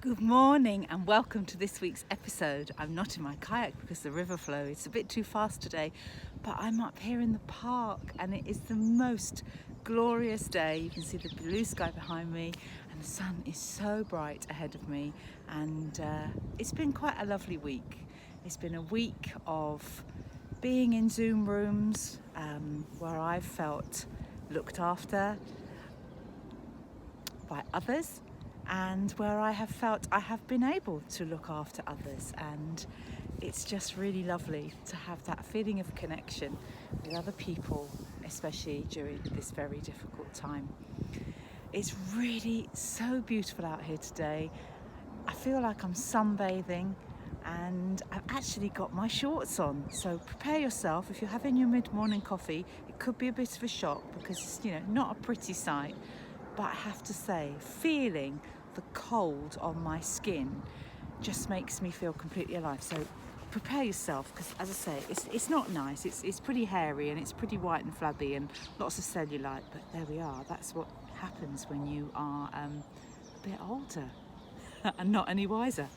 Good morning and welcome to this week's episode. I'm not in my kayak because the river flow is a bit too fast today, but I'm up here in the park and it is the most glorious day. You can see the blue sky behind me and the sun is so bright ahead of me, and it's been quite a lovely week. It's been a week of being in Zoom rooms where I've felt looked after by others, and where I have felt I have been able to look after others, and it's just really lovely to have that feeling of connection with other people, especially during this very difficult time. It's really so beautiful out here today. I feel like I'm sunbathing and I've actually got my shorts on, so prepare yourself. If you're having your mid-morning coffee, it could be a bit of a shock because it's not a pretty sight, but I have to say, feeling the cold on my skin just makes me feel completely alive. So prepare yourself, because as I say, it's not nice. It's pretty hairy and it's pretty white and flabby and lots of cellulite, but there we are. That's what happens when you are a bit older and not any wiser.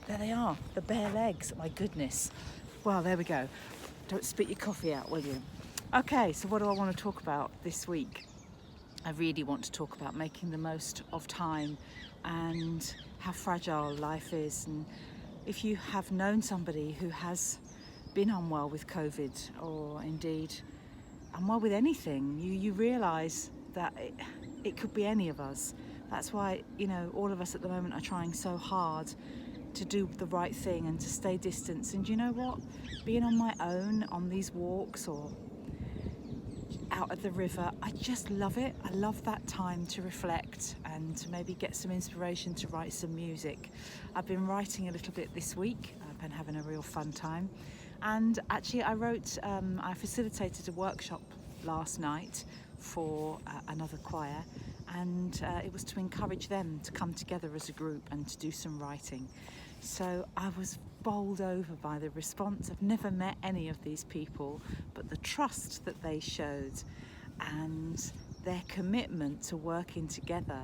There they are, the bare legs, my goodness. Well, there we go. Don't spit your coffee out, will you? Okay, so what do I want to talk about this week? I really want to talk about making the most of time and how fragile life is. And if you have known somebody who has been unwell with COVID, or indeed unwell with anything, you realise that it could be any of us. That's why, all of us at the moment are trying so hard to do the right thing and to stay distant. And you know what? Being on my own on these walks or out at the river, I just love it. I love that time to reflect and to maybe get some inspiration to write some music. I've been writing a little bit this week. I've been having a real fun time, and actually I facilitated a workshop last night for another choir, and it was to encourage them to come together as a group and to do some writing. So I was bowled over by the response. I've never met any of these people, but the trust that they showed and their commitment to working together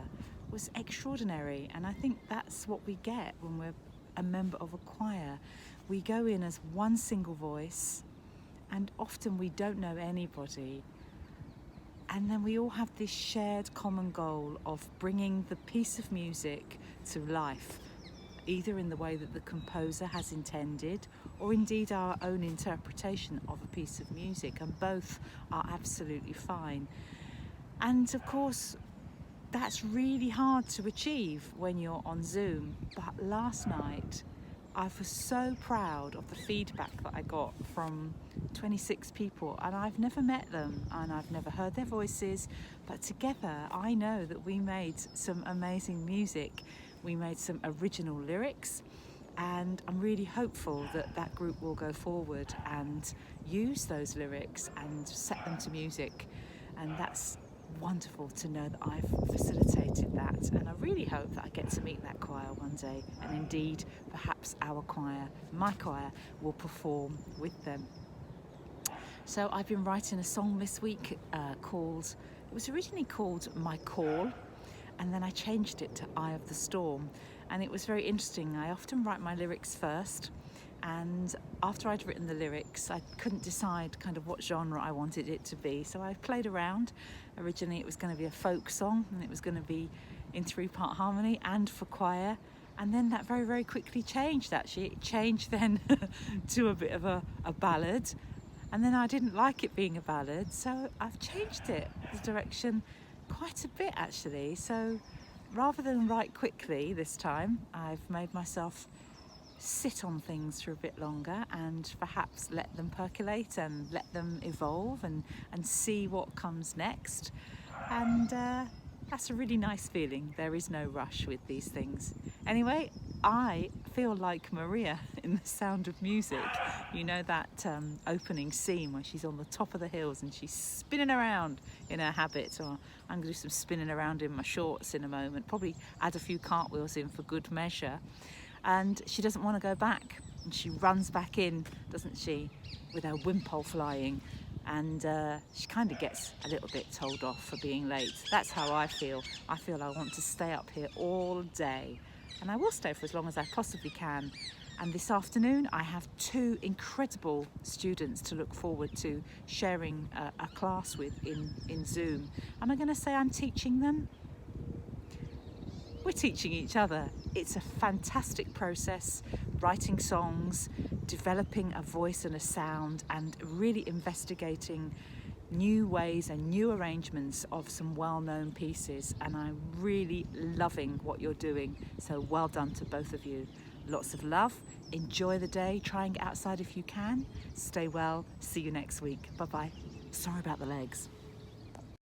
was extraordinary. And I think that's what we get when we're a member of a choir. We go in as one single voice, and often we don't know anybody, and then we all have this shared common goal of bringing the piece of music to life, either in the way that the composer has intended or indeed our own interpretation of a piece of music, and both are absolutely fine. And of course, that's really hard to achieve when you're on Zoom. But last night, I was so proud of the feedback that I got from 26 people, and I've never met them and I've never heard their voices, but together I know that we made some amazing music. We made some original lyrics, and I'm really hopeful that that group will go forward and use those lyrics and set them to music. And that's wonderful to know that I've facilitated that, and I really hope that I get to meet that choir one day, and indeed perhaps our choir, my choir, will perform with them. So I've been writing a song this week it was originally called My Call, and then I changed it to Eye of the Storm. And it was very interesting. I often write my lyrics first, and after I'd written the lyrics, I couldn't decide kind of what genre I wanted it to be. So I played around. Originally it was going to be a folk song, and it was going to be in 3-part harmony and for choir. And then that very, very quickly changed, actually. It changed then to a bit of a ballad. And then I didn't like it being a ballad, so I've changed it, the direction, quite a bit actually. So rather than write quickly this time, I've made myself sit on things for a bit longer and perhaps let them percolate and let them evolve and see what comes next. And that's a really nice feeling. There is no rush with these things. Anyway, I feel like Maria in The Sound of Music. You know that opening scene where she's on the top of the hills and she's spinning around in her habit, or I'm going to do some spinning around in my shorts in a moment, probably add a few cartwheels in for good measure. And she doesn't want to go back, and she runs back in, doesn't she, with her wimpole flying, and she kind of gets a little bit told off for being late. That's how I feel. I feel I want to stay up here all day and I will stay for as long as I possibly can. And this afternoon I have two incredible students to look forward to sharing a class with in Zoom. Am I going to say I'm teaching them? We're teaching each other. It's a fantastic process, writing songs, developing a voice and a sound, and really investigating new ways and new arrangements of some well-known pieces. And I'm really loving what you're doing. So well done to both of you. Lots of love. Enjoy the day. Try and get outside if you can. Stay well. See you next week. Bye-bye. Sorry about the legs.